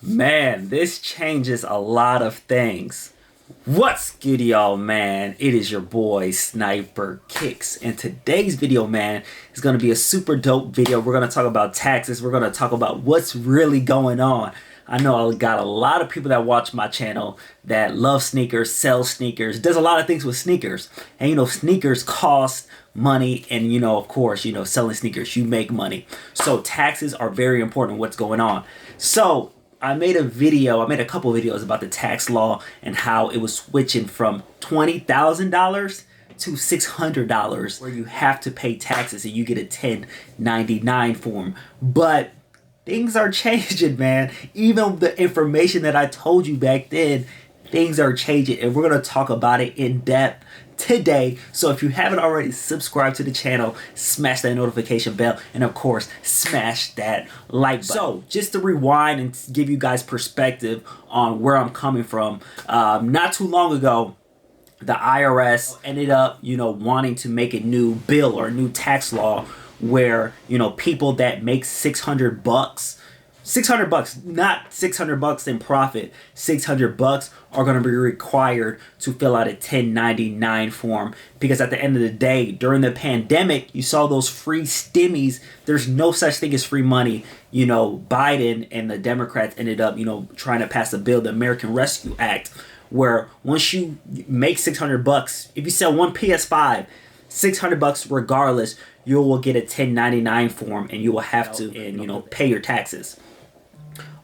Man, this changes a lot of things. What's good, y'all, man? It is your boy Sniper Kicks, and today's video, man, is going to be a super dope video. We're going to talk about taxes. We're going to talk about what's really going on. I know I got a lot of people that watch my channel that love sneakers, sell sneakers, does a lot of things with sneakers. And sneakers cost money, and of course, selling sneakers, you make money. So taxes are very important. What's going on? So I made a couple videos about the tax law and how it was switching from $20,000 to $600 where you have to pay taxes and you get a 1099 form. But things are changing, man. Even the information that I told you back then, things are changing, and we're going to talk about it in depth today. So if you haven't already subscribed to the channel, smash that notification bell, and of course smash that like button. So just to rewind and give you guys perspective on where I'm coming from, not too long ago the IRS ended up wanting to make a new bill or a new tax law where people that make 600 bucks, not 600 bucks in profit, 600 bucks are going to be required to fill out a 1099 form, because at the end of the day, during the pandemic, you saw those free stimmies. There's no such thing as free money. Biden and the Democrats ended up trying to pass a bill, the American Rescue Act, where once you make 600 bucks, if you sell one PS5, 600 bucks regardless, you will get a 1099 form, and you will have to pay your taxes.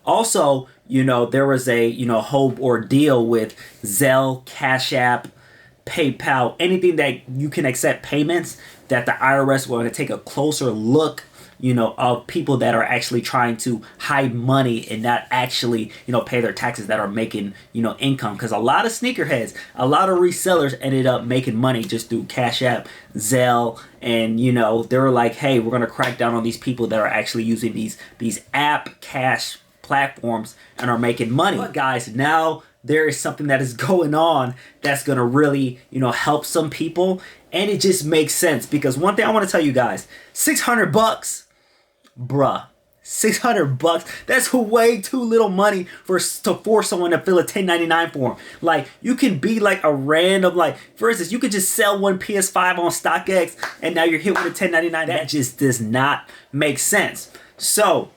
Also, there was a whole ordeal with Zelle, Cash App, PayPal, anything that you can accept payments, that the IRS will take a closer look of people that are actually trying to hide money and not actually pay their taxes, that are making income. Because a lot of sneakerheads, a lot of resellers ended up making money just through Cash App, Zelle, and they were like, hey, we're gonna crack down on these people that are actually using these app cash platforms and are making money. But guys, now there is something that is going on that's gonna really help some people, and it just makes sense. Because one thing I want to tell you guys, 600 bucks, bruh, 600 bucks, that's way too little money to force someone to fill a 1099 form. Like, you can be like a random, like, for instance, you could just sell one PS5 on StockX and now you're hit with a 1099. That just does not make sense. So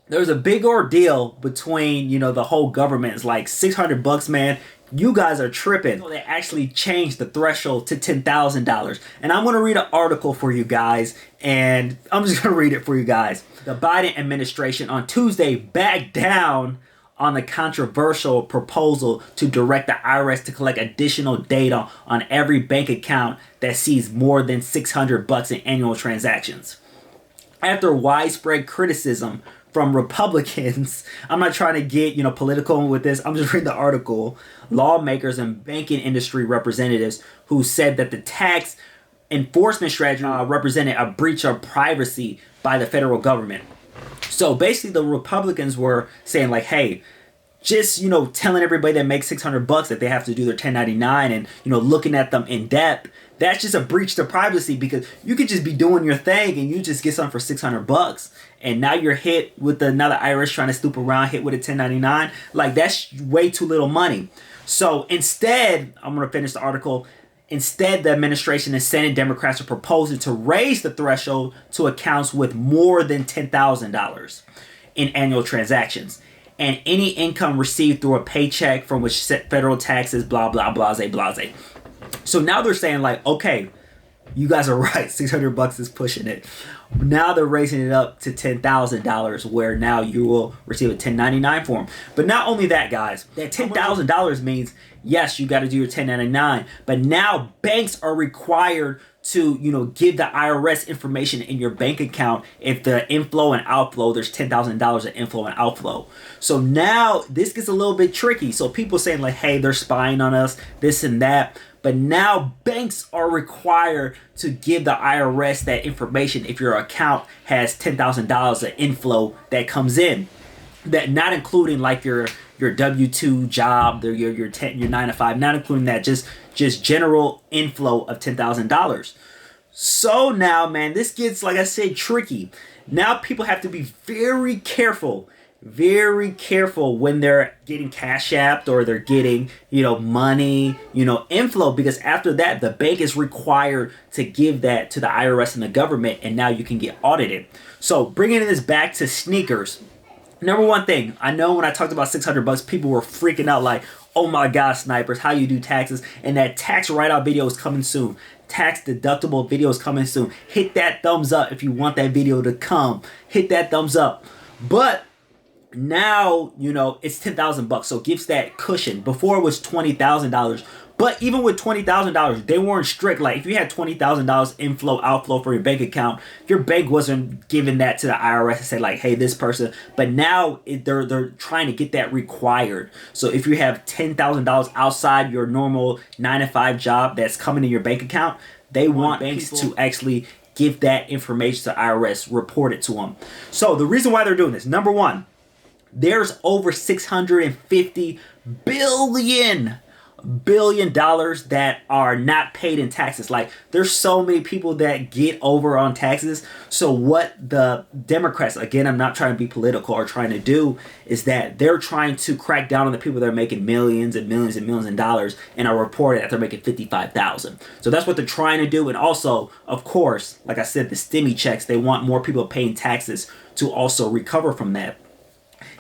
there's a big ordeal between the whole government. It's like 600 bucks, man, you guys are tripping. So they actually changed the threshold to $10,000. And I'm going to read an article for you guys, and I'm just going to read it for you guys. The Biden administration on Tuesday backed down on the controversial proposal to direct the IRS to collect additional data on every bank account that sees more than 600 bucks in annual transactions. After widespread criticism from Republicans, I'm not trying to get political with this, I'm just reading the article, lawmakers and banking industry representatives who said that the tax enforcement strategy represented a breach of privacy by the federal government. So basically the Republicans were saying like, hey, just telling everybody that makes 600 bucks that they have to do their 1099 and looking at them in depth, that's just a breach to privacy, because you could just be doing your thing and you just get something for 600 bucks, and now you're hit with another IRS trying to snoop around, hit with a 1099. Like, that's way too little money. So instead, I'm going to finish the article. Instead, the administration and Senate Democrats are proposing to raise the threshold to accounts with more than $10,000 in annual transactions, and any income received through a paycheck from which federal taxes, blah, blah, blase, blase. So now they're saying like, okay, you guys are right, 600 bucks is pushing it. Now they're raising it up to $10,000, where now you will receive a 1099 form. But not only that, guys, that $10,000 means, yes, you got to do your 1099, but now banks are required to give the IRS information in your bank account if the inflow and outflow, there's $10,000 of inflow and outflow. So now this gets a little bit tricky. So people saying like, hey, they're spying on us, this and that. But now banks are required to give the IRS that information if your account has $10,000 of inflow that comes in, that not including like your W-2 job, your 9 to 5, not including that, just general inflow of $10,000. So now, man, this gets, like I said, tricky. Now people have to be very careful very careful when they're getting cash apped or they're getting, money, inflow, because after that, the bank is required to give that to the IRS and the government, and now you can get audited. So bringing this back to sneakers. Number one thing, I know when I talked about $600, people were freaking out like, oh my God, snipers, how you do taxes? And that tax write-off video is coming soon. Tax deductible video is coming soon. Hit that thumbs up if you want that video to come. Hit that thumbs up. But now, it's $10,000, so it gives that cushion. Before it was $20,000. But even with $20,000, they weren't strict. Like if you had $20,000 inflow, outflow for your bank account, your bank wasn't giving that to the IRS and say like, hey, this person. But now they're trying to get that required. So if you have $10,000 outside your normal 9-to-5 job that's coming in your bank account, they want banks to actually give that information to the IRS, report it to them. So the reason why they're doing this, number one, there's over $650 billion that are not paid in taxes. Like there's so many people that get over on taxes. So what the Democrats, again, I'm not trying to be political, are trying to do is that they're trying to crack down on the people that are making millions and millions and millions of dollars and are reported that they're making $55,000. So that's what they're trying to do. And also, of course, like I said, the stimmy checks, they want more people paying taxes to also recover from that.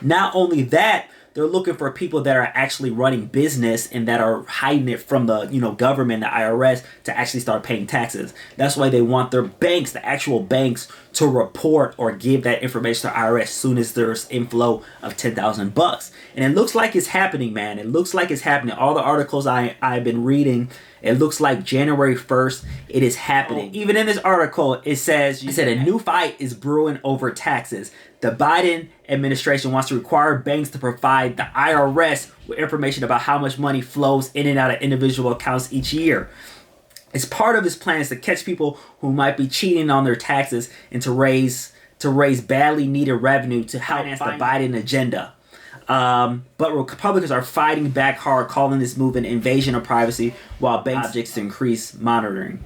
Not only that, they're looking for people that are actually running business and that are hiding it from the, government, the IRS, to actually start paying taxes. That's why they want their banks, the actual banks, to report or give that information to IRS as soon as there's inflow of $10,000. And it looks like it's happening, man. It looks like it's happening. All the articles I've been reading, it looks like January 1st, it is happening. Even in this article, it said a new fight is brewing over taxes. The Biden administration wants to require banks to provide the IRS with information about how much money flows in and out of individual accounts each year. It's part of his plans to catch people who might be cheating on their taxes and to raise badly needed revenue to finance the Biden agenda. But Republicans are fighting back hard, calling this move an invasion of privacy, while banks objects to increase monitoring.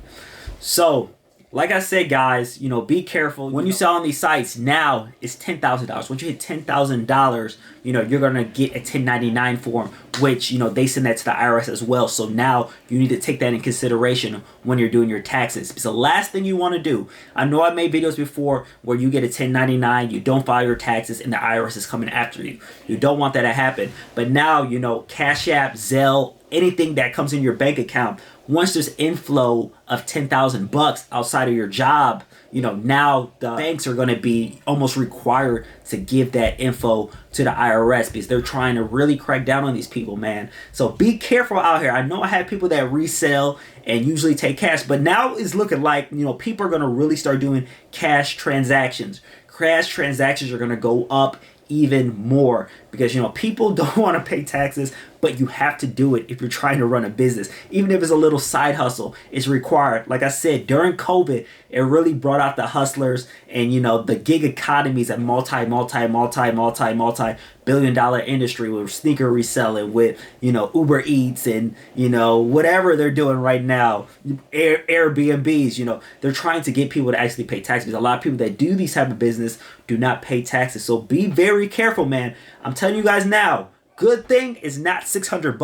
So, like I said, guys, be careful. When you sell on these sites, now it's $10,000. Once you hit $10,000, you're going to get a 1099 form, which, they send that to the IRS as well. So now you need to take that in consideration when you're doing your taxes. It's the last thing you want to do. I know I made videos before where you get a 1099, you don't file your taxes, and the IRS is coming after you. You don't want that to happen. But now, Cash App, Zelle, anything that comes in your bank account, once there's inflow of $10,000 outside of your job, now the banks are going to be almost required to give that info to the IRS because they're trying to really crack down on these people, man. So be careful out here. I know I have people that resell and usually take cash, but now it's looking like, people are going to really start doing cash transactions. Cash transactions are going to go up even more because people don't want to pay taxes, but you have to do it if you're trying to run a business. Even if it's a little side hustle, it's required. Like I said, during COVID, it really brought out the hustlers and the gig economies, a multi-billion-dollar industry with sneaker reselling, with Uber Eats and whatever they're doing right now, Airbnbs. They're trying to get people to actually pay taxes. A lot of people that do these type of business do not pay taxes. So be very careful, man. I'm telling you guys now. Good thing is not $600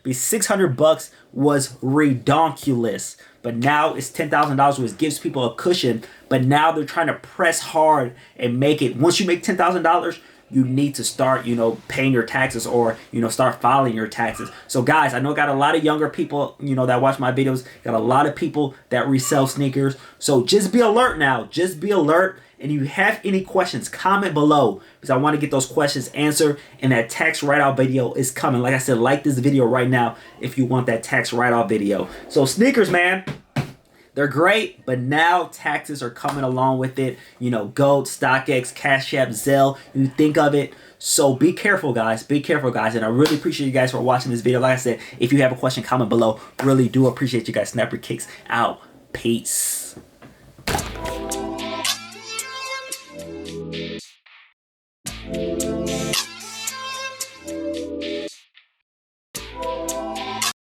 because $600 was redonkulous. But now it's $10,000, which gives people a cushion. But now they're trying to press hard and make it. Once you make $10,000, you need to start, paying your taxes or, start filing your taxes. So guys, I know I got a lot of younger people, that watch my videos. Got a lot of people that resell sneakers. So just be alert now. Just be alert. And if you have any questions, comment below because I want to get those questions answered. And that tax write-off video is coming. Like I said, like this video right now if you want that tax write-off video. So sneakers, man, they're great, but now taxes are coming along with it. Gold, StockX, Cash App, Zelle, you think of it. So be careful, guys. Be careful, guys. And I really appreciate you guys for watching this video. Like I said, if you have a question, comment below. Really do appreciate you guys. Sniper Kicks out. Peace.